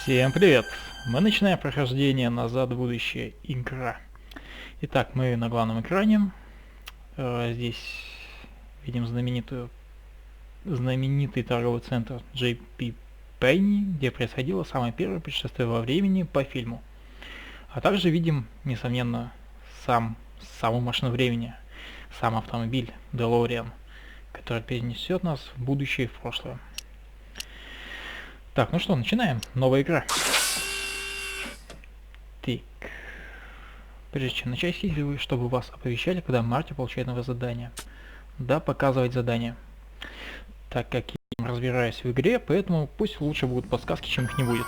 Всем привет! Мы начинаем прохождение «Назад в будущее. Игра». Итак, мы на главном экране. Здесь видим знаменитый торговый центр JP Penny, где происходило самое первое путешествие во времени по фильму. А также видим, несомненно, саму машину времени, сам автомобиль DeLorean, который перенесет нас в будущее и в прошлое. Так, ну что, начинаем. Новая игра. Так. Прежде чем начать, хотели вы, чтобы вас оповещали, когда Марти получает новое задание. Да, показывать задание. Так как я разбираюсь в игре, поэтому пусть лучше будут подсказки, чем их не будет.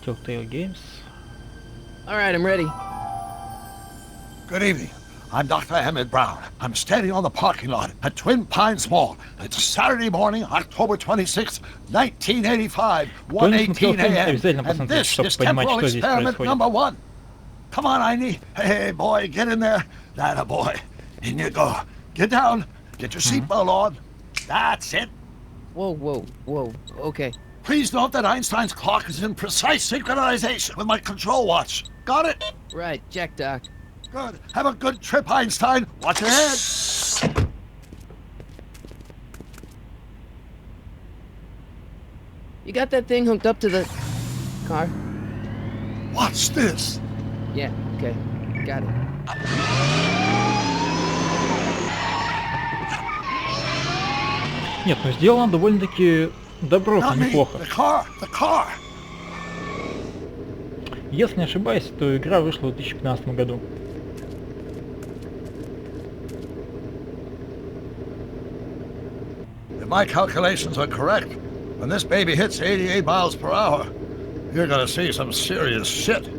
Telltale Games. Alright, I'm ready. Good evening. I'm Dr. Emmett Brown. I'm standing on the parking lot at Twin Pines Mall. It's Saturday morning, October 26th, 1985, 1:18 a.m. And this is temporal experiment number 1. Come on, I need... Hey, boy, get in there. That a boy. In you go. Get down. Get your seatbelt on. That's it. Whoa. Okay. Please note that Einstein's clock is in precise synchronization with my control watch. Got it? Right, check, Doc. Good. Have a good trip, Einstein. Watch your head. You got that thing hooked up to the car? Watch this. Yeah, okay. Got it. Нет, ну сделано довольно-таки добротно, Not me. неплохо. The car. Если не ошибаюсь, то игра вышла в 2015 году. If my calculations are correct, when this baby hits 88 miles per hour, you're gonna see some serious shit.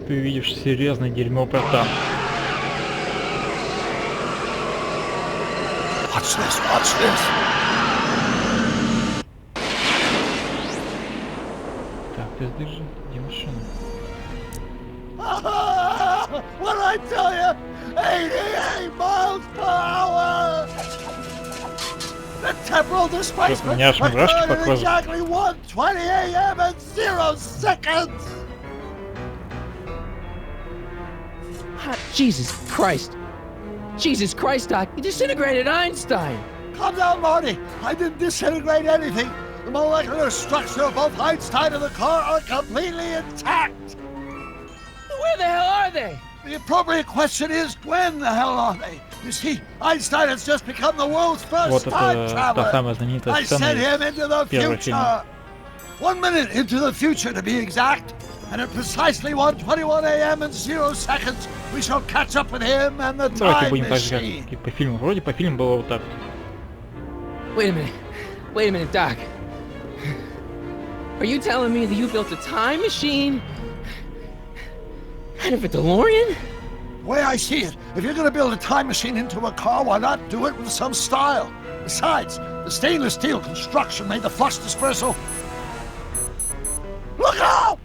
Ты увидишь серьезное дерьмо про танк. Watch this. Так, ты держи, где машина? What did I tell you? 88 miles per hour! The temporal displacement меня аж мурашки по occurred at коже. exactly 1:20 a.m. and 0 seconds! Jesus Christ, Doc. You disintegrated Einstein. Calm down, Marty. I didn't disintegrate anything. The molecular structure of both Einstein and the car are completely intact. Where the hell are they? The appropriate question is, when the hell are they? You see, Einstein has just become the world's first Вот time это та traveler. самая знаменитая I сцена sent him из into the первого фильма. future. 1 minute into the future, to be exact. And at precisely 1:21 a.m. and 0 seconds, we shall catch up with him and the Давайте time будем так же, machine. как и по фильму. Вроде по фильму было вот так. Wait a minute, Doc. Are you telling me that you built a time machine out of a DeLorean? The way I see it, if you're going to build a time machine into a car, why not do it with some style? Besides, the stainless steel construction made the flux dispersal. Look out!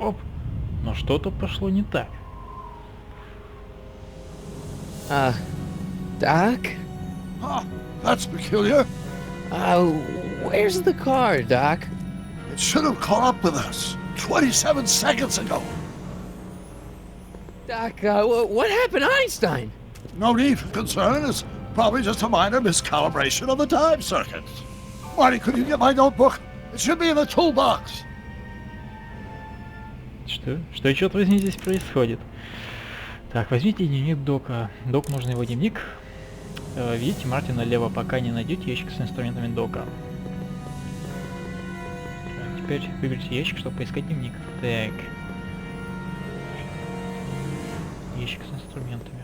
Оп! Но что-то пошло не так. Doc? Huh, that's peculiar. Where's the car, Doc? It should have caught up with us 27 seconds ago. Doc, what happened to Einstein? No need for concern. It's probably just a minor miscalibration of the time circuits. Marty, could you get my notebook? It should be in the toolbox. Что? Что, черт возьми, здесь происходит? Так, возьмите дневник Дока. Док, нужен его дневник. Видите, Марти налево, пока не найдете ящик с инструментами Дока. Так, теперь выберите ящик, чтобы поискать дневник. Так. Ящик с инструментами.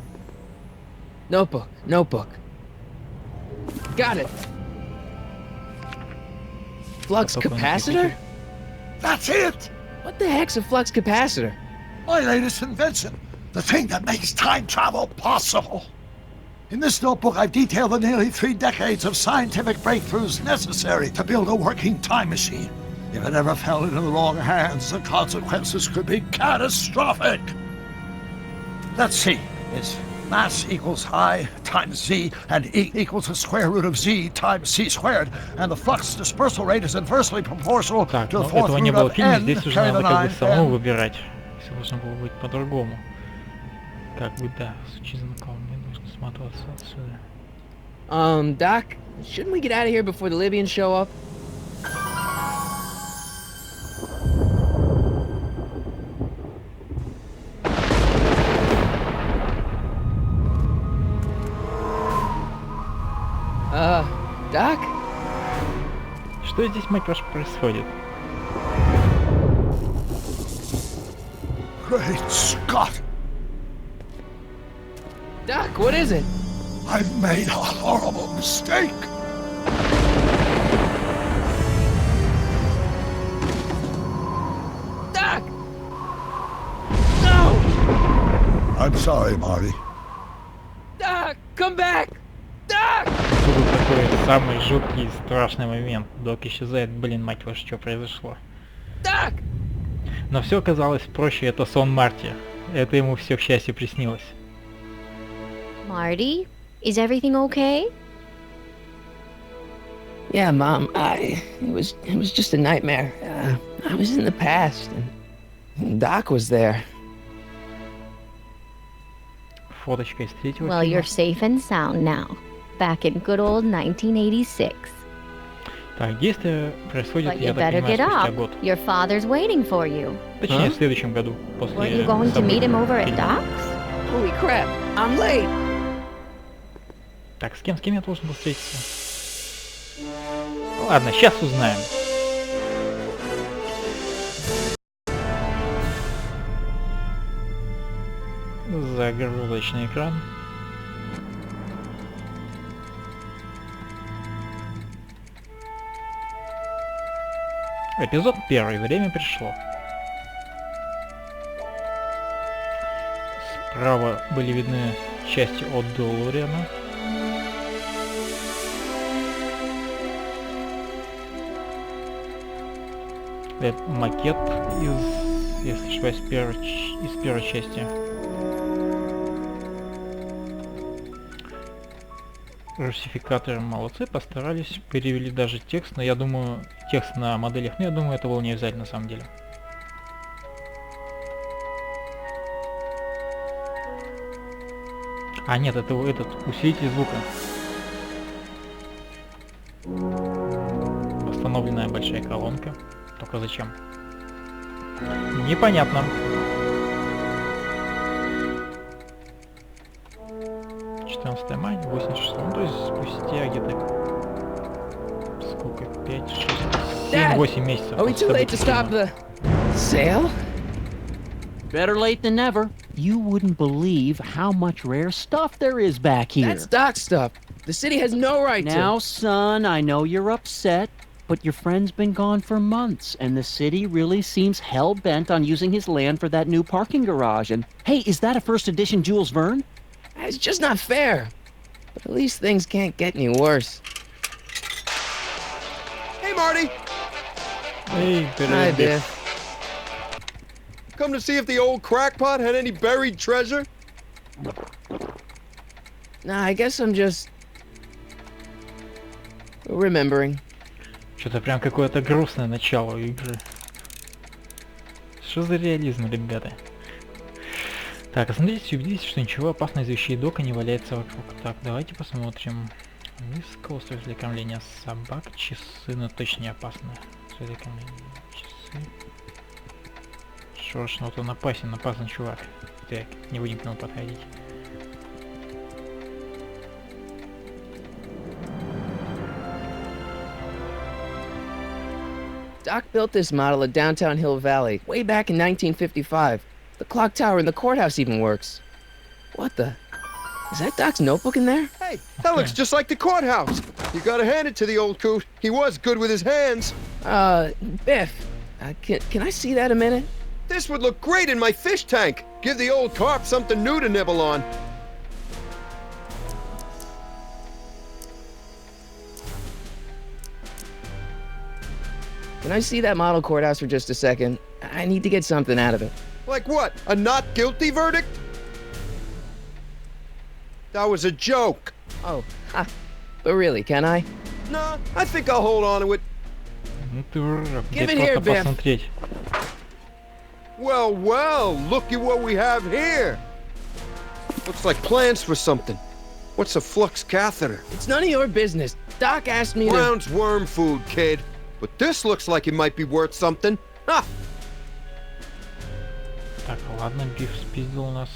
Notebook. Got it. Flux capacitor? That's it! What the heck's a flux capacitor? My latest invention. The thing that makes time travel possible. In this notebook, I've detailed the nearly 3 decades of scientific breakthroughs necessary to build a working time machine. If it ever fell into the wrong hands, the consequences could be catastrophic. Let's see. It's Mass equals I times Z, and E equals the square root of Z times C squared, and the flux dispersal rate is inversely proportional Так, to the ну fourth этого не root было в of фильме, N, здесь уже carry the надо как бы 9, самому N. выбирать. Все должно было быть по-другому. Как бы да, случай знакомый, мне нужно сматываться отсюда. Doc, shouldn't we get out of here before the Libyans show up? Doc? Что здесь, мать вашу, происходит? Great Scott! Doc, what is it? I've made a horrible mistake! Doc! No! I'm sorry, Marty. Doc, come back! Doc! Тут вот такой самый жуткий и страшный момент. Док исчезает, блин, мать вашу, что произошло? Doc! Но все оказалось проще, это сон Марти. Это ему все, к счастью, приснилось. Marty, is everything okay? Yeah, Mom, it was just a nightmare. I was in the past, and Doc was there. Фоточка из третьего Well, фильма. you're safe and sound now. Back in good old 1986. Так, действие происходит, But я you так better понимаю, get спустя up. год. Your father's waiting for you. Точнее, в следующем году, после Weren't you going to meet him over at фильма. Doc's? Holy crap, I'm late! Так, с кем я должен был встретиться? Ладно, сейчас узнаем. Загрузочный экран. Эпизод 1. Время пришло. Справа были видны части от Делориана. Это макет из, если не ошибаюсь, из первой части. Русификаторы молодцы, постарались, перевели даже текст, но я думаю, текст на моделях, но я думаю, это было не обязательно на самом деле. А нет, это этот усилитель звука. Восстановленная большая колонка. Только зачем? Непонятно. 14 мая, 86, ну то есть спустя где-то сколько, 5, 6, 7, 8 месяцев. Are we после too late to событий stop фильма. the sale? Better late than never. You wouldn't believe how much rare stuff there is back here. That's Doc stuff. The city has no right Now, to. son, I know you're upset, but your friend's been gone for months, and the city really seems hell-bent on using his land for that new parking garage. And, hey, is that a first edition Jules Verne? It's just not fair. But at least things can't get any worse. Hey, Marty! Эй, Hi, привет, Биг. Biff. Come to see if the old crackpot had any buried treasure? Nah, I guess I'm just remembering. Что-то прям какое-то грустное начало у игры. Что за реализм, ребята? Так, осмотритесь и убедитесь, что ничего опасного из вещей дока не валяется вокруг. Так, давайте посмотрим. Высоко устройство для кормления собак, часы, но точно не опасно. Устройство для кормления, часы. Что ж, ну вот он опасен чувак. Так, не будем к нему подходить. Doc built this model of downtown Hill Valley way back in 1955. The clock tower in the courthouse even works. What the? Is that Doc's notebook in there? Hey, that looks just like the courthouse. You gotta hand it to the old coot. He was good with his hands. Biff, can I see that a minute? This would look great in my fish tank. Give the old carp something new to nibble on. Can I see that model courthouse for just a second? I need to get something out of it. Like what? A not guilty verdict? That was a joke. Oh, but really, can I? Nah, I think I'll hold on to it. Ну ты урод, Give дай it here, просто Biff. посмотреть. Well, well, look at what we have here. Looks like plans for something. What's a flux catheter? It's none of your business. Doc asked me to... Brown's worm food, kid. But this looks like it might be worth something. Ha! Так, ладно, Биф спиздил нас.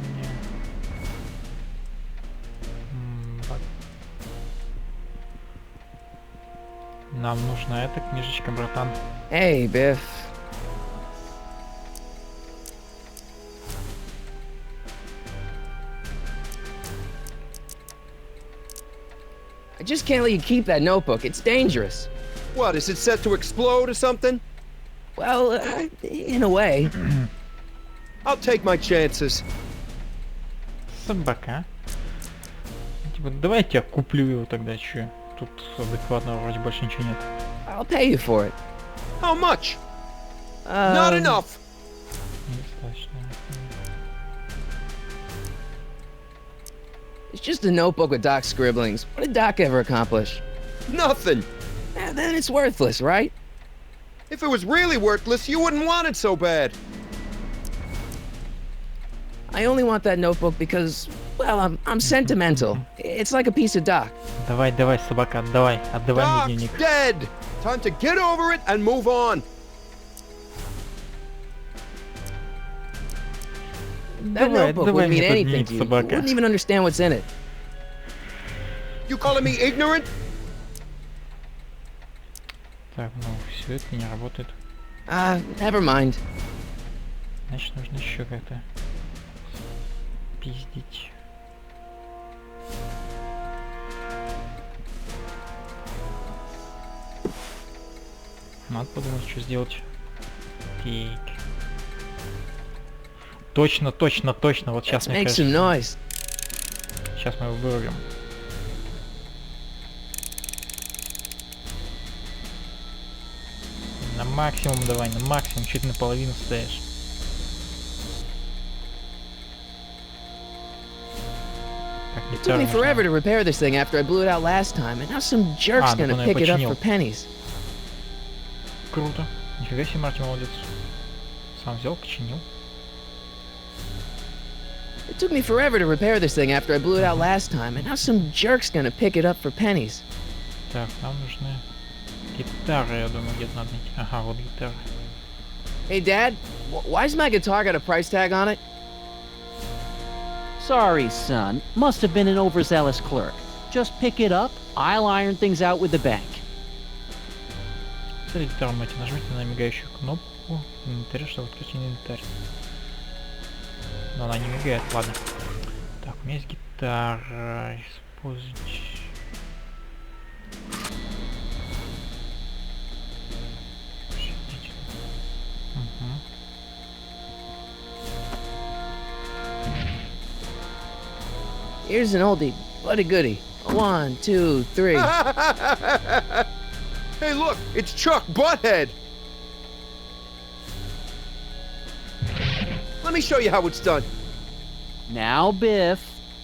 Не. Вот. Нам нужна эта книжечка, братан. Hey, Biff. I just can't let you keep that notebook. It's dangerous. What, is it set to explode or something? Well, in a way. I'll take my chances. Собака. Типа, давай я тебя куплю его тогда, чё? Тут адекватного вроде больше ничего нет. I'll pay you for it. How much? Not enough. Недостаточно. It's just a notebook with Doc's scribblings. What did Doc ever accomplish? Nothing. Then it's worthless, right? If it was really worthless, you wouldn't want it so bad. I only want that notebook because, well, I'm sentimental. It's like a piece of Doc. Давай, давай, собака, отдавай мне Doc's дневник. dead. Time to get over it and move on. That notebook давай wouldn't mean мне тот anything дневник, to you. You собака. wouldn't even understand what's in it. You calling me ignorant? Так, ну все это не работает. Never mind. Значит, нужно еще как-то пиздить. Надо подумать, что сделать. Так. Точно, точно, точно. Вот сейчас мне Make кажется. some noise. Сейчас мы его вырубим. На максимум давай, на максимум, чуть наполовину стоишь. Так, It took me forever to repair this thing after I blew it out last time, and now some jerk's так gonna он её pick it up починил. for pennies. Круто. Нифига себе, Марти молодец. Сам взял, починил. It took me forever to repair this thing after I blew it out last time, and now some jerk's gonna pick it up for pennies. Так, нам нужны гитары, я думаю, где-то надо найти. Ага, вот гитара. Hey, Dad, why's my guitar got a price tag on it? Sorry, son. Must have been an overzealous clerk. Just pick it up. I'll iron things out with the bank. Смотрите, гитару мать, нажмите на мигающую кнопку в инвентаре, чтобы открыть инвентарь. Но она не мигает, ладно. Так, у меня есть гитара. Использовать. Here's an oldie, but a goodie. 1, 2, 3. Hey, look, it's Chuck Butthead. Let me show you how it's done. Now, Biff,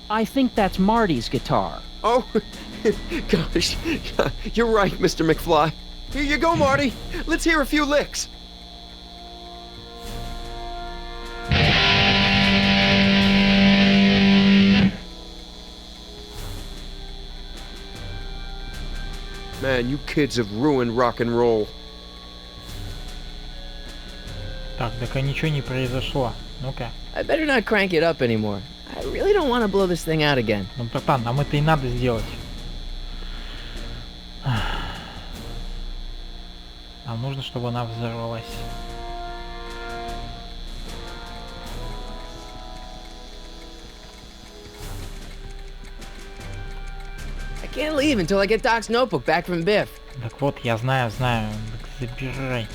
I think that's Marty's guitar. Oh, gosh, you're right, Mr. McFly. Here you go, Marty. Let's hear a few licks. Man, you kids have ruined rock and roll. Так, так ничего не произошло. Ну-ка. I better not crank it up anymore. I really don't want to blow this thing out again. Ну, братан, нам это и надо сделать. Нам нужно, чтобы она взорвалась. I can't leave until I get Doc's notebook back from Biff. Так вот, я знаю, знаю. Так забирай.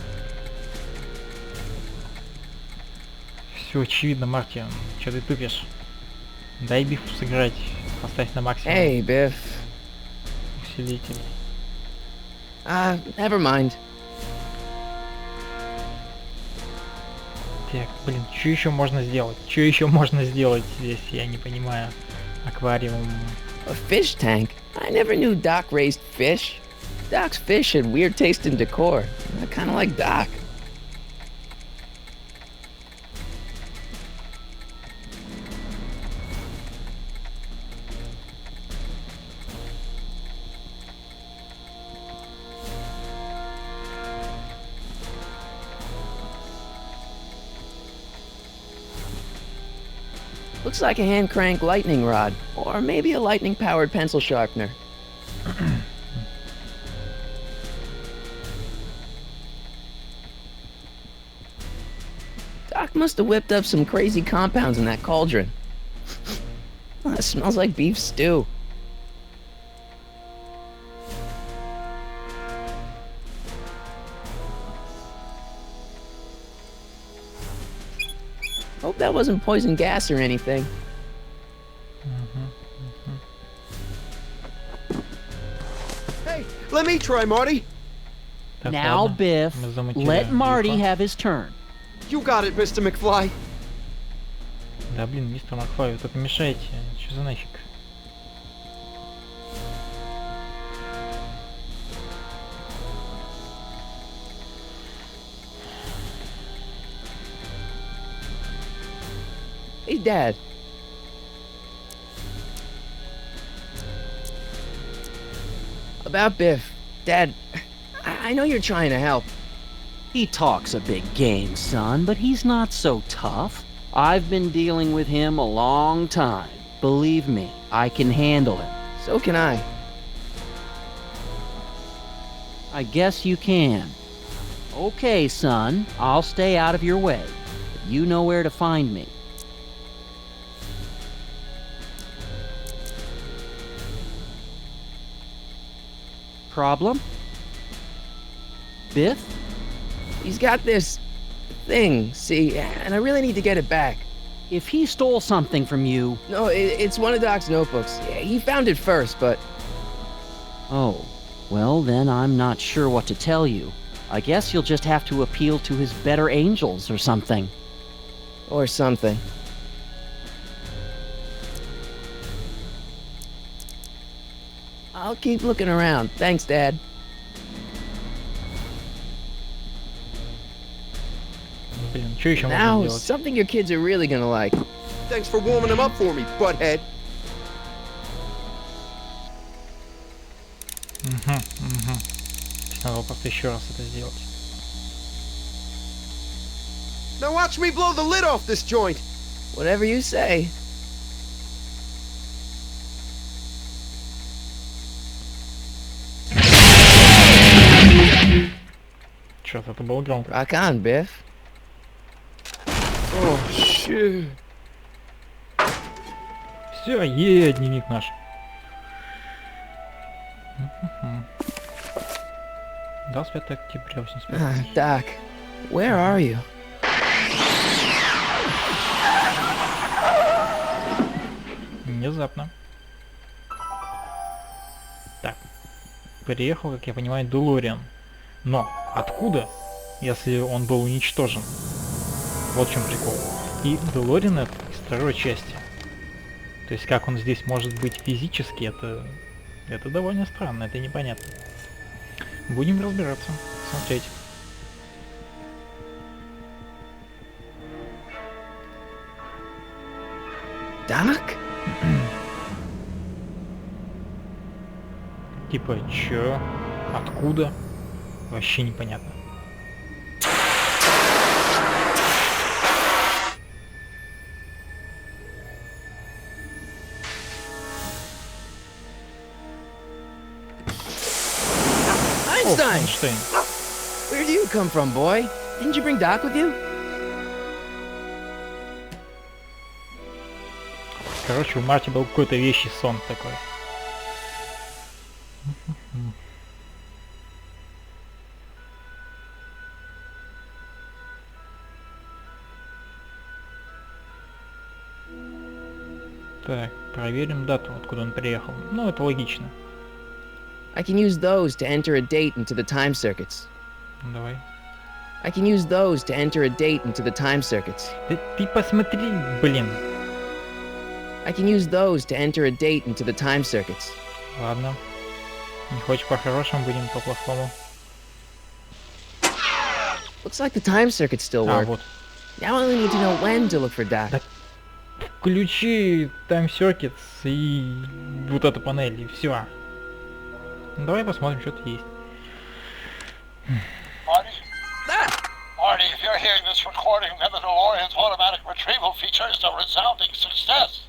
Все очевидно, Марти. Че ты тупишь? Дай Бифу сыграть. Поставь на максимум. Hey, Biff. Усилитель. Never mind. Так, блин, что еще можно сделать? Что еще можно сделать здесь? Я не понимаю. Аквариум. A fish tank? I never knew Doc raised fish. Doc's fish had weird taste and decor. I kind of like Doc. Looks like a hand crank lightning rod, or maybe a lightning powered pencil sharpener. Doc must have whipped up some crazy compounds in that cauldron. It smells like beef stew. Hope that wasn't poison gas or anything. Hey, let me try, Marty. Так, Now, ладно. Biff, Мы замутили let Marty Бифа. have his turn. You got it, Mr. McFly. Да блин, мистер Макфлай, вы только мешаете. Что за нафиг? Hey, Dad. About Biff. Dad, I know you're trying to help. He talks a big game, son, but he's not so tough. I've been dealing with him a long time. Believe me, I can handle him. So can I. I guess you can. Okay, son, I'll stay out of your way. But you know where to find me. Problem? Biff? He's got this thing, see, and I really need to get it back. If he stole something from you... No, it's one of Doc's notebooks. Yeah, he found it first, but Oh, well then I'm not sure what to tell you. I guess you'll just have to appeal to his better angels or something. or something. I'll keep looking around. Thanks, Dad. Блин, что еще можно Now, сделать? something your kids are really gonna like. Thanks for warming them up for me, butthead. Надо просто еще раз это сделать. Now watch me blow the lid off this joint. Whatever you say. Черт, это было громко. Rock on, Biff. Oh, shit. Все, дневник наш. 25 октября 85. Doc, where are you? Внезапно. Так. Приехал, как я понимаю, Делориан. Но откуда, если он был уничтожен? Вот в чем прикол. И Делориан это из второй части. То есть как он здесь может быть физически, это довольно странно, это непонятно. Будем разбираться, смотреть. Doc? Типа, чё? Откуда? Вообще непонятно. Einstein! Эйнштейн. Where do you come from, boy? Didn't you bring Doc with you? Короче, у Марти был какой-то вещий сон такой. Так, проверим дату, откуда он приехал. Ну, это логично. I can use those to enter a date into the time circuits. Давай. I can use those to enter a date into the time circuits. Ты посмотри, блин. I can use those to enter a date into the time circuits. Ладно. Не хочешь по-хорошему, будем по-плохому. Looks like the time circuits still А, work. вот. Now I only need to know when to look for Doc. Да. Включи Time Circuits и вот эту панель, и все. Ну, давай посмотрим, что тут есть. Marty? Marty, if you're hearing this recording, then the DeLorean's automatic retrieval feature is a resounding success.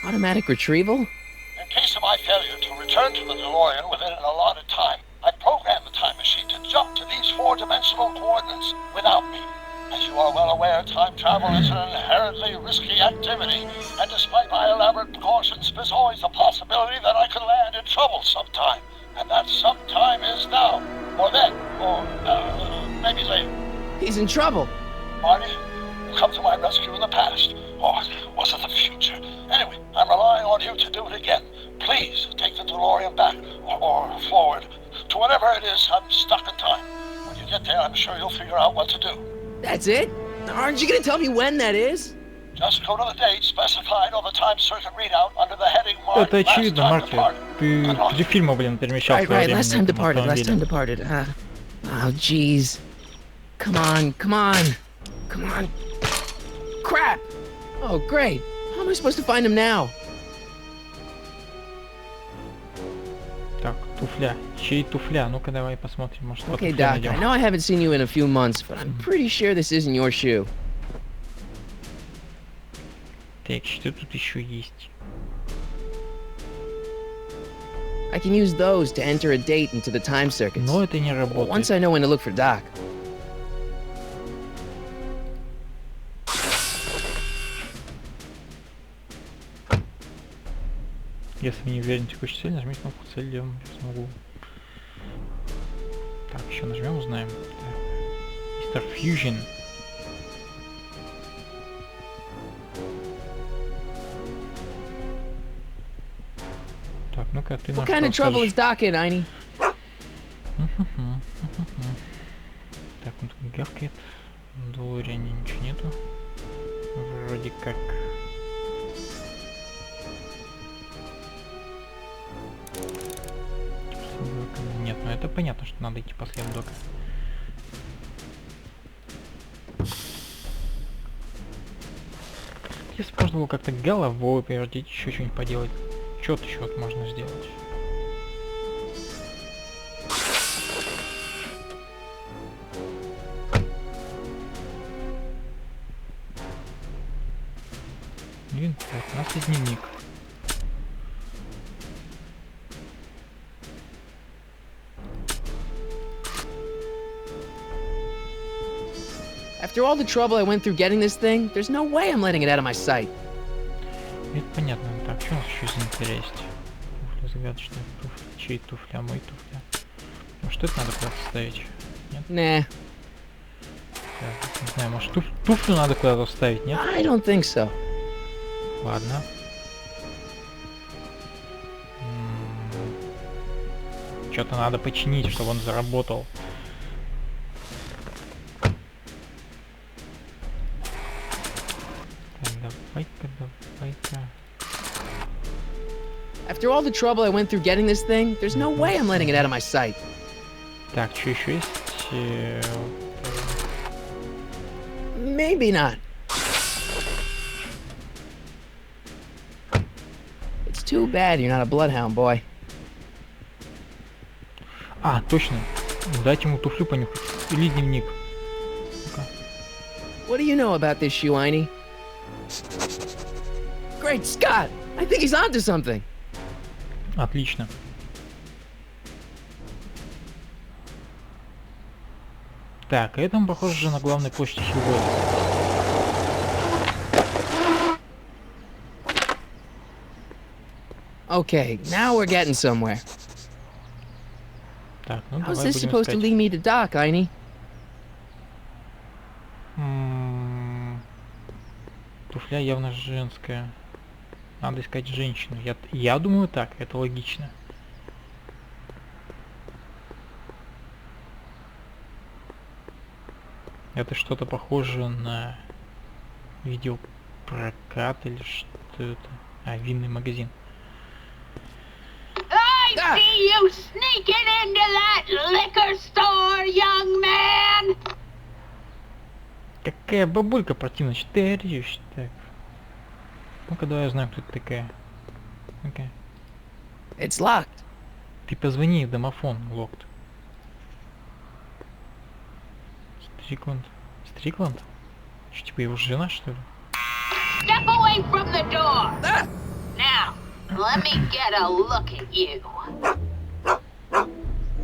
Automatic retrieval? In case of my failure to return to the DeLorean within an allotted time, I programmed the time machine to jump to these four-dimensional coordinates without me. As you are well aware, time travel is an inherently risky activity, and despite my elaborate precautions, there's always a possibility that I could land in trouble sometime. And that sometime is now, or then, or maybe later. He's in trouble. Marty, you come to my rescue in the past, or was it the future? Anyway, I'm relying on you to do it again. Please take the DeLorean back, or forward, to whatever it is I'm stuck in time. When you get there, I'm sure you'll figure out what to do. That's it? Aren't you gonna tell me when that is? Just go to the date specified on the time circuit readout under the heading marked Это last очевидно, time Марти. departed. Ты Good luck. три фильма, блин, перемещался Right, во right. времени Last на time этом departed. Last time автомобиле. departed. Oh, jeez. Come on, come on, come on. Crap! Oh, great. How am I supposed to find him now? Так, туфля. Чей туфля? Ну-ка давай посмотрим, может по Okay, туфле Doc. I найдем. know I haven't seen you in a few months, but I'm pretty sure this isn't your shoe. Так, что тут еще есть? I can use those to enter a date into the time circuits. Но это не Once работает. I know when to look for Doc. Если не уверен в текущей цели, нажмите кнопку цели, я смогу. Так, еще нажмем, узнаем. Так. Мистер Фьюжн. Так, ну-ка ты What нам kind of что trouble is скажешь? Doc in, Einie? Так, он тут гавкает. В Делориане ничего нету. Вроде как. Нет, ну это понятно, что надо идти по следу дока. Если можно было как-то головой повертеть, еще что-нибудь поделать. Что-то еще вот можно сделать. И так, у нас есть дневник. After all the trouble I went through getting this thing, there's no way I'm letting it out of my sight. Это понятно. Так, что у нас еще из инвентаря есть? Туфля загадочная, туфля, чей туфля, мой туфля. Ну что это надо куда-то ставить? Нет? Nah, Так, не знаю, может туфлю надо куда-то вставить, нет? I don't think so. Ладно. Что-то надо починить, чтобы он заработал. Так, давай-ка. After all the trouble I went through getting this thing, there's no way I'm letting it out of my sight. Так, что еще есть? Maybe not. It's too bad you're not a bloodhound, boy. А, точно. Дать ему туфлю понюхать. Или дневник. Ну-ка. What do you know about this shoe, Einie? Great Scott! I think he's onto something. Отлично. Так, это мы, похоже, же на главной площади Хиллгода. Okay, now we're getting somewhere. Так, ну How's давай this будем supposed to искать. lead me to Doc, Einie? Туфля явно женская. Надо искать женщину. Я думаю так, это логично. Это что-то похоже на видеопрокат или что это? А, винный магазин. I see you sneaking into that liquor store, young man! Какая бабулька противная, что ты орешь так? Ну-ка, давай я знаю, кто ты такая. Okay. It's locked. Ты позвони в домофон, локт. Стрикланд. Стрикланд? Что, типа его жена, что ли? Step away from the door! Now, let me get a look at you.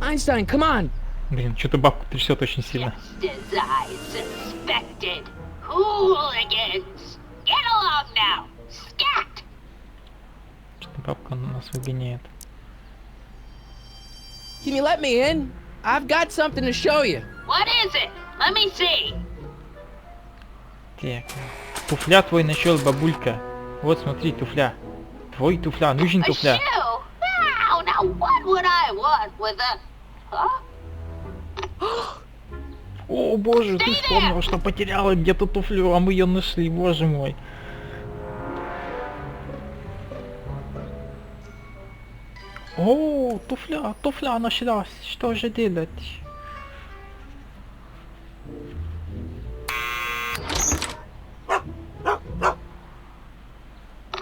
Einstein, come on. Блин, что-то бабку трясет очень сильно. Just as I suspected. Hooligans! Get along now! Scat! Что-то бабка нас выгоняет. Can you let me in? I've got something to show you. What is it? Let me see. Так. Туфля твой нашел, бабулька. Вот смотри, туфля. Твой туфля, нужен A туфля. shoe? Wow, now what would I want with a... Huh? О боже, ты вспомнила, что потеряла где-то туфлю, а мы ее нашли, боже мой. О, туфля нашлась, что же делать?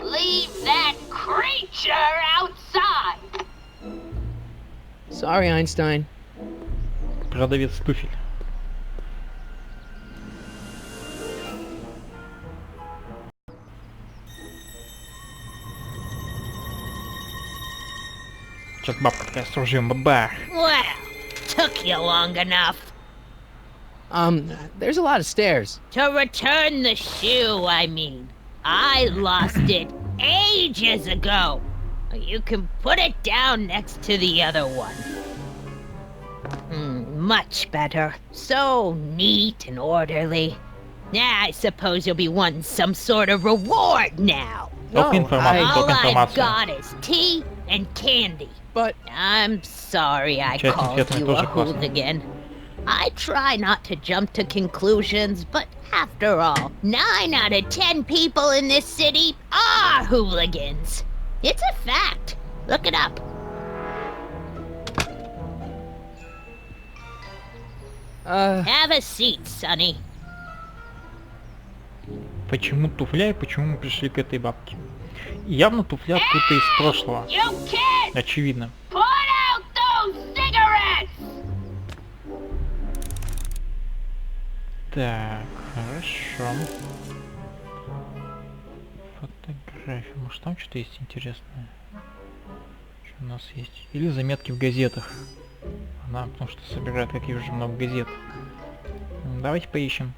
Leave that creature outside! Sorry, Einstein. Продавец туфель. Сейчас бабка такая с ружьем, бабах. Well, took you long enough. There's a lot of stairs. To return the shoe, I mean. I lost it ages ago. You can put it down next to the other one. Much better. So neat and orderly. I suppose you'll be wanting some sort of reward now. Только информацию, All только I've информацию. got is tea and candy. But I'm sorry I Часть called конфетная you тоже a классно. hooligan. I try not to jump to conclusions, but after all, 9 out of 10 people in this city are hooligans. It's a fact. Look it up. Have a seat, Sonny. Почему туфля и почему мы пришли к этой бабке? Явно туфля откуда-то из прошлого. You kids, Очевидно. put out those cigarettes! Так, хорошо. Фотография. Может там что-то есть интересное? Что у нас есть? Или заметки в газетах. Она потому что собирает, как я вижу, много газет. Давайте поищем.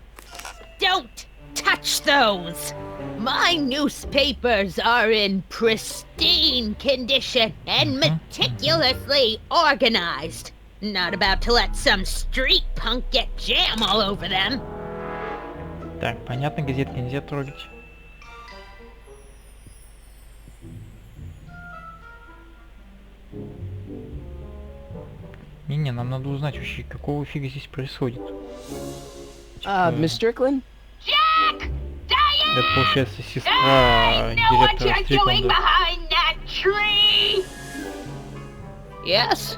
Don't touch those! My newspapers are in pristine condition and meticulously organized. Not about to let some street punk get jam all over them. Так, понятно, газетки нельзя трогать. Не-не, нам надо узнать вообще, какого фига здесь происходит. Miss Strickland? Jack! Diane! Это получается сестра I know what директора you're doing Стрикланда. behind that tree! Yes?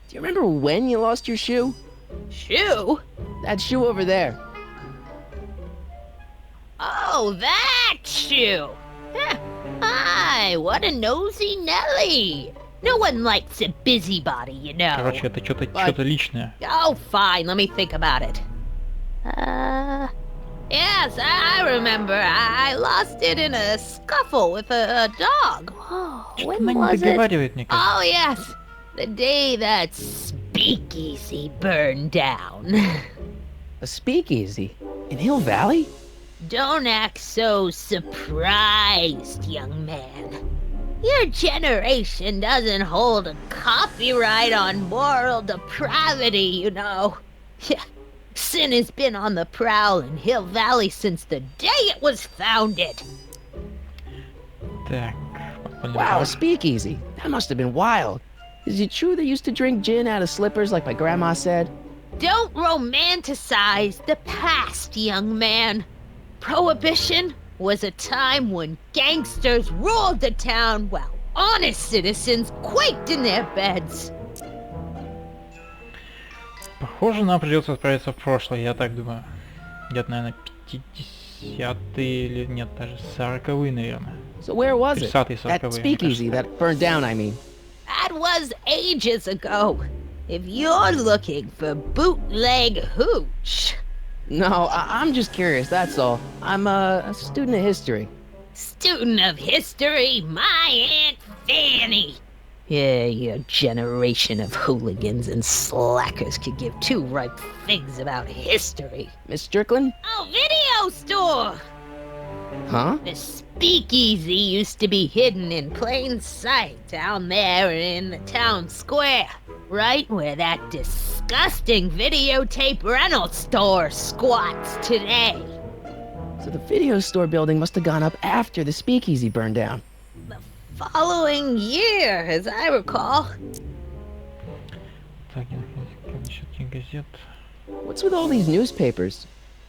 Do you remember when you lost your shoe? Shoe? That shoe over there. Oh, that shoe! Huh. Hi, what a nosy Nelly! No one likes a busybody, you know. Короче, это что-то личное. Oh, fine, let me think about it. Yes, I remember. I lost it in a scuffle with a dog. Oh, Что-то when она не was it? договаривает, мне кажется. Oh, yes. The day that speakeasy burned down. A speakeasy? In Hill Valley? Don't act so surprised, young man. Your generation doesn't hold a copyright on moral depravity, you know. Sin has been on the prowl in Hill Valley since the day it was founded. Так, Wow, a speakeasy. That must have been wild. Is it true they used to drink gin out of slippers like my grandma said? Don't romanticize the past, young man. Prohibition was a time when gangsters ruled the town while honest citizens quaked in their beds. Похоже, нам придется отправиться в прошлое, я так думаю. Где-то, наверное, 50-е или нет, даже 40-е, наверное. So where was it? 30-е, That 40-е, speakeasy мне кажется. that burned down, I mean. That was ages ago. If you're looking for bootleg hooch. No, I'm just curious, that's all. I'm a student of history. Student of history, my Aunt Fanny. Yeah, your generation of hooligans and slackers could give two ripe figs about history. Miss Strickland? Oh, video store! Huh? The speakeasy used to be hidden in plain sight down there in the town square, right where that disgusting videotape rental store squats today. So the video store building must have gone up after the speakeasy burned down. The following year, as I recall. Так, насчет газет. What's with all these newspapers?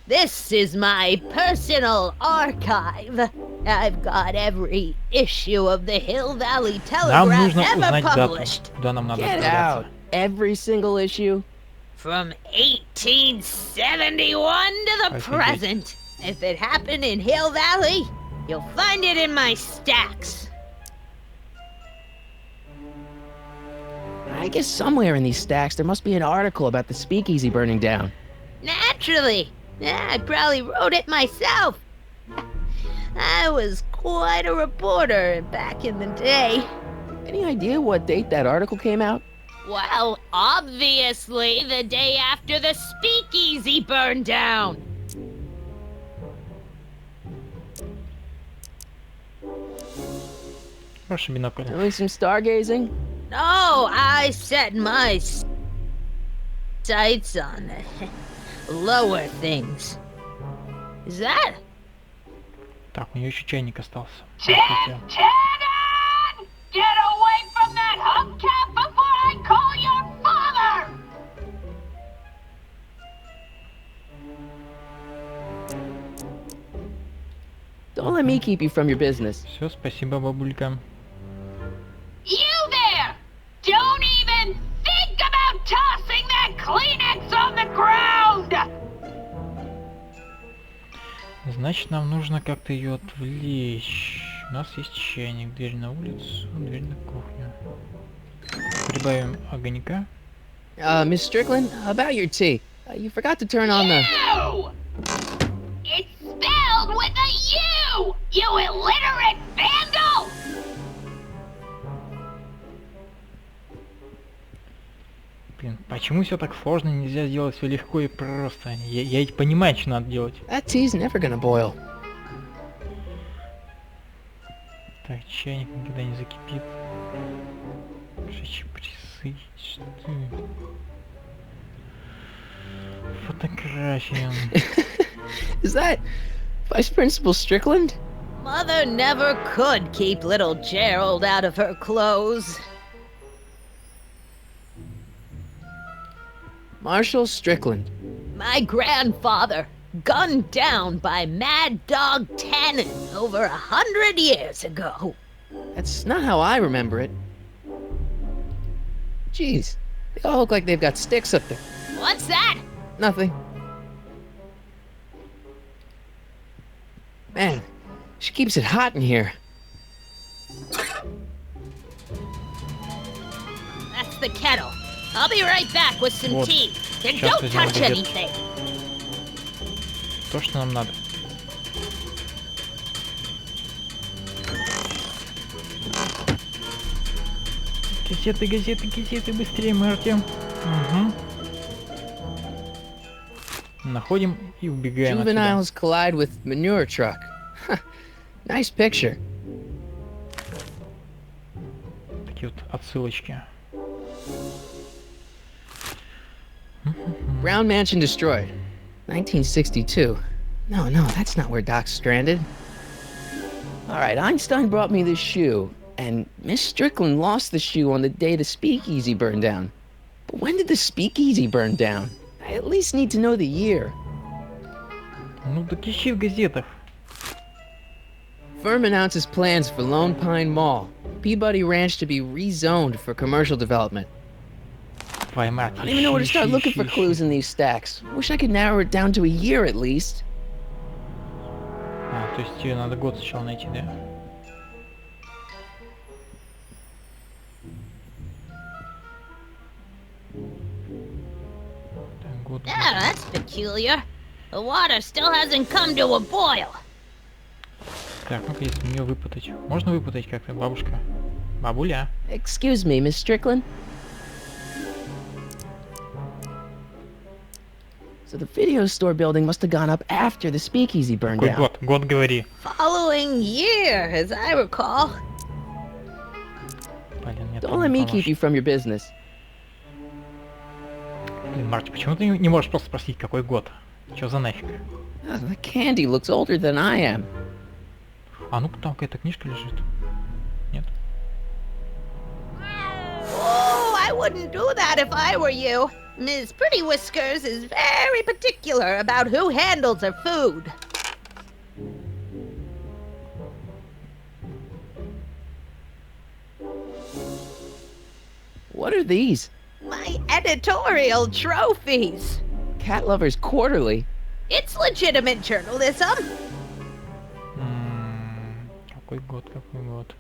This is my personal archive. I've got every issue of the Hill Valley Нам Telegraph нужно ever узнать дату, published. куда нам надо Get отправляться. out! Every single issue? From 1871 to the Офигеть. present. If it happened in Hill Valley, you'll find it in my stacks. I guess somewhere in these stacks there must be an article about the speakeasy burning down. Naturally. I probably wrote it myself. I was quite a reporter back in the day. Any idea what date that article came out? Well, obviously the day after the speakeasy burned down. Хороший бинокль. Doing some stargazing? No, I set my sights on lower things. Is that? Так, у нее еще чайник остался. Shannon! Get away from that hubcap before I call your father! Don't let me keep you from your business. Все, спасибо, бабулька. You there! Don't even think about tossing that Kleenex on the ground! Значит, нам нужно как-то ее отвлечь. У нас есть чайник, дверь на улицу, дверь на кухню. Прибавим огонька. Miss Strickland, about your tea. You forgot to turn on the... You! It's spelled with a U! You illiterate vandal! Блин, почему все так сложно? Нельзя сделать все легко и просто. Я ведь понимаю, что надо делать. That tea's never gonna boil. Так, чайник никогда не закипит. Прессы. Что? Фотография. Is that Vice Principal Strickland? Mother never could keep little Gerald out of her clothes. Marshall Strickland. My grandfather, gunned down by Mad Dog Tannen over 100 years ago. That's not how I remember it. Jeez, they all look like they've got sticks up there. What's that? Nothing. Man, she keeps it hot in here. That's the kettle. I'll be right back with some Вот. tea. And Сейчас don't возьмем touch газету. anything. То, что нам надо. Газеты, газеты, газеты, быстрее, мы Артем. Угу. Находим и убегаем отсюда. Juveniles collide with manure truck. Huh, nice picture. Такие вот отсылочки. Brown Mansion destroyed. 1962. No, that's not where Doc's stranded. All right, Einstein brought me this shoe. And Miss Strickland lost the shoe on the day the speakeasy burned down. But when did the speakeasy burn down? I at least need to know the year. Ну так ищи в газетах. Firm announces plans for Lone Pine Mall, Peabody Ranch to be rezoned for commercial development. Твоя мать. I don't even know where to start looking for clues in these stacks. Wish I could narrow it down to a year at least. А, то есть тебе надо год сначала найти, да? Так, год. Ah, that's peculiar. The water still hasn't come to a boil. Так, ну-ка, если ее выпутать. Можно выпутать как-то, бабушка? Бабуля. Excuse me, Miss Strickland? So the video store building must have gone up after the speakeasy burned Какой down. год? Год говори. Following year, as I recall. Блин, мне Don't let me keep you from your business. Блин, Марти, почему ты не можешь просто спросить, какой год? Чё за нафиг? The candy looks older than I am. А ну-ка, там какая-то книжка лежит. Нет? Oh, I wouldn't do that if I were you. Ms. Pretty Whiskers is very particular about who handles her food. What are these? My editorial trophies. Cat Lovers Quarterly? It's legitimate journalism. Какой год, какой год?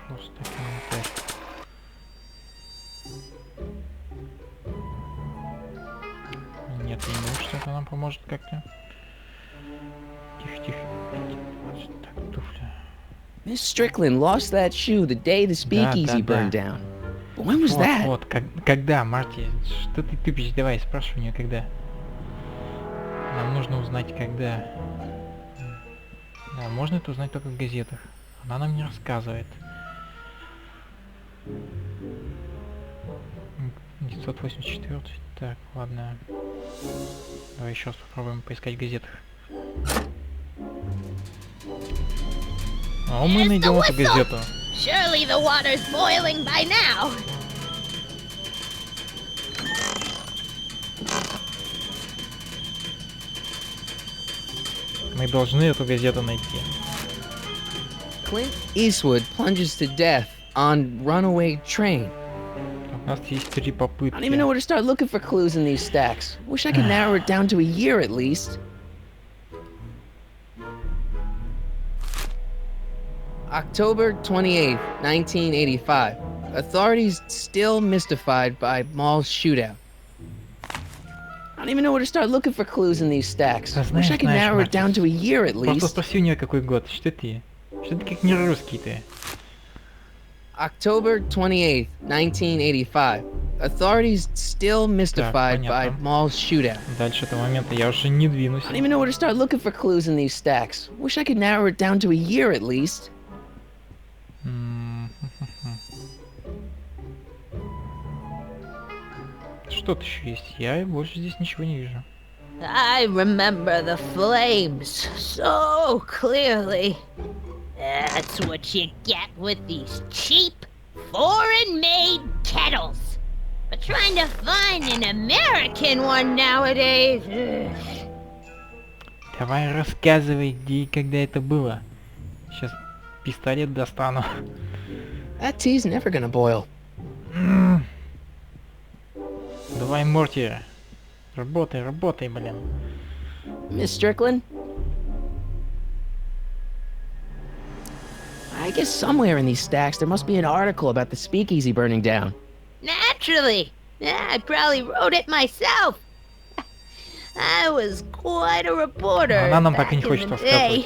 Просто комментарий. Нет, я не думаю, что это нам поможет как-то. Тихо, тихо. Так, туфля. Miss Strickland lost that shoe the day the speakeasy burned down. But when was that? Вот, когда, Марти? Что ты тупишь? Давай, спрашивай у нее, когда. Нам нужно узнать, когда. Да, можно это узнать только в газетах. Она нам не рассказывает. 984. Так, ладно. Давай еще раз попробуем поискать в газетах. А мы найдем эту газету. Surely the water's boiling by now. Мы должны эту газету найти. Clint Eastwood plunges to death on runaway train. У нас есть 3 попытки. I don't even know where to start looking for clues in these stacks. Wish I could narrow it down to a year at least. October 28th, 1985. Authorities still mystified by mall shootout. I don't even know where to start looking for clues in these stacks. Да Wish I could знаешь, narrow it Мартин, down to a year at Просто least. спроси у нее, какой год. Что ты? Что ты как не русский ты? October 28th, 1985. Authorities still mystified by понятно. mall shootout. Дальше этого момента я уже не двинусь. I don't even know where to start looking for clues in these stacks. Wish I could narrow it down to a year at least. Что-то еще есть. Я больше здесь ничего не вижу. I remember the flames so clearly. That's what you get with these cheap, foreign-made kettles. But trying to find an American one nowadays. Давай рассказывай, где и когда это было. Сейчас пистолет достану. That tea's never gonna boil. Давай, Морти. Работай, работай, блин. Miss Strickland? I guess somewhere in these stacks there must be an article about the speakeasy burning down. Naturally. I probably wrote it myself. I was quite a reporter Она нам back так и не in хочет the рассказывать. day.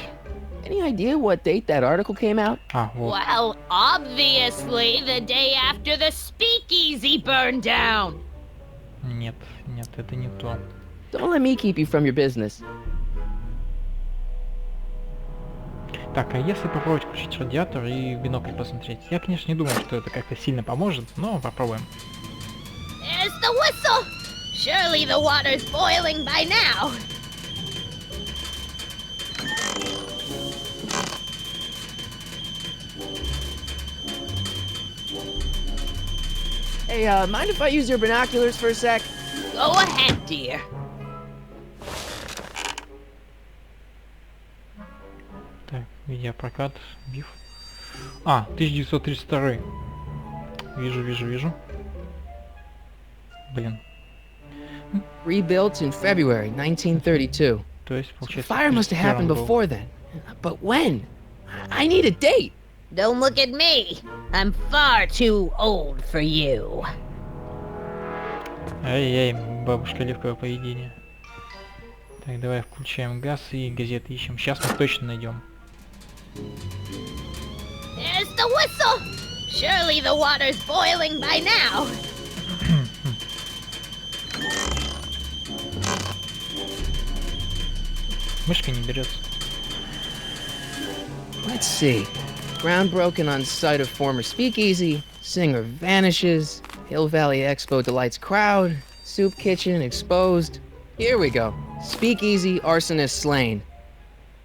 Any idea what date that article came out? А, вот. Well, obviously the day after the speakeasy burned down. Нет, нет, это не то. Don't let me keep you from your business. Так, а если попробовать включить радиатор и в бинокль посмотреть? Я, конечно, не думаю, что это как-то сильно поможет, но попробуем. There's the whistle. Surely the water's boiling by now. Hey, mind if I use your binoculars for a sec? Go ahead, dear. Так, видеопрокат, биф. А, 1932. Вижу. Блин. Rebuilt in February 1932. То есть, The получается, fire must have happened 31 был. before then. But when? I need a date. Don't look at me. I'm far too old for you. Ай-яй, бабушка легкого поведения. Так, давай включаем газ и газеты ищем. Сейчас мы точно найдем. There's the whistle. Surely the water's boiling by now. Мышка не берется. Let's see. Ground broken on site of former speakeasy. Singer vanishes. Hill Valley Expo delights crowd. Soup kitchen exposed. Here we go. Speakeasy arsonist slain.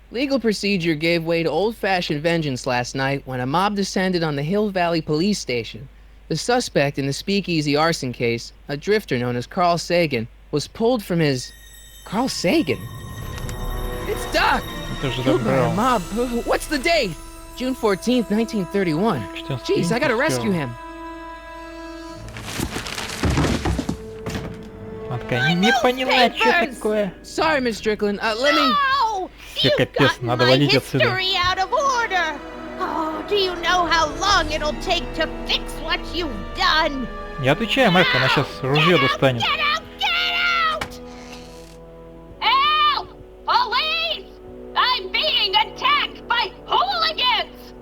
Legal procedure gave way to old-fashioned vengeance last night when a mob descended on the Hill Valley police station. The suspect in the speakeasy arson case, a drifter known as Carl Sagan, was pulled from his... Carl Sagan? It's Doc! Это же Killed by a добрал. mob. What's the date? June 14th, 1931. Jeez, I gotta rescue him. Она такая, не поняла, что такое. Sorry, Miss Strickland. Let me... No! Все, You've капец, gotten надо my валить отсюда. history out of order. Oh, do you know how long it'll take to fix what you've done? Не отвечай, Майк, она сейчас ружье достанет. Get out! Get out! Help! Police! I'm being attacked by hooligans!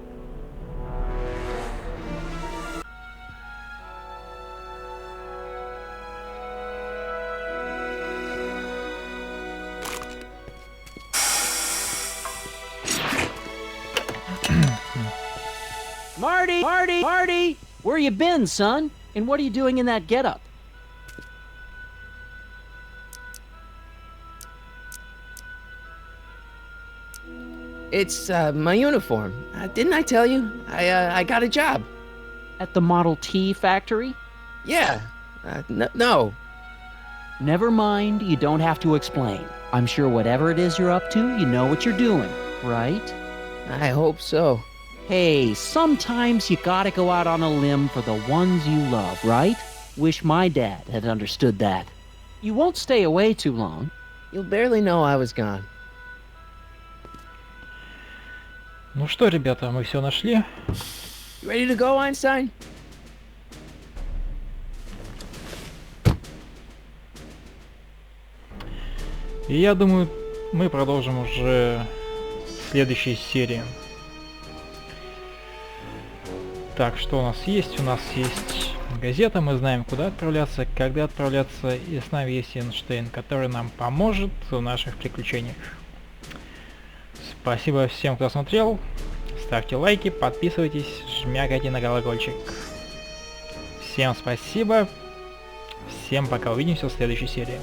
Marty! Where you been, son? And what are you doing in that getup? It's, my uniform. Didn't I tell you? I got a job. At the Model T factory? Yeah. No. Never mind, you don't have to explain. I'm sure whatever it is you're up to, you know what you're doing, right? I hope so. Hey, sometimes you gotta go out on a limb for the ones you love, right? Wish my dad had understood that. You won't stay away too long. You'll barely know I was gone. Ну что, ребята, мы все нашли. You ready to go, Einstein? И я думаю, мы продолжим уже в следующей серии. Так, что у нас есть? У нас есть газета, мы знаем, куда отправляться, когда отправляться, и с нами есть Эйнштейн, который нам поможет в наших приключениях. Спасибо всем, кто смотрел. Ставьте лайки, подписывайтесь, жмякайте на колокольчик. Всем спасибо. Всем пока, увидимся в следующей серии.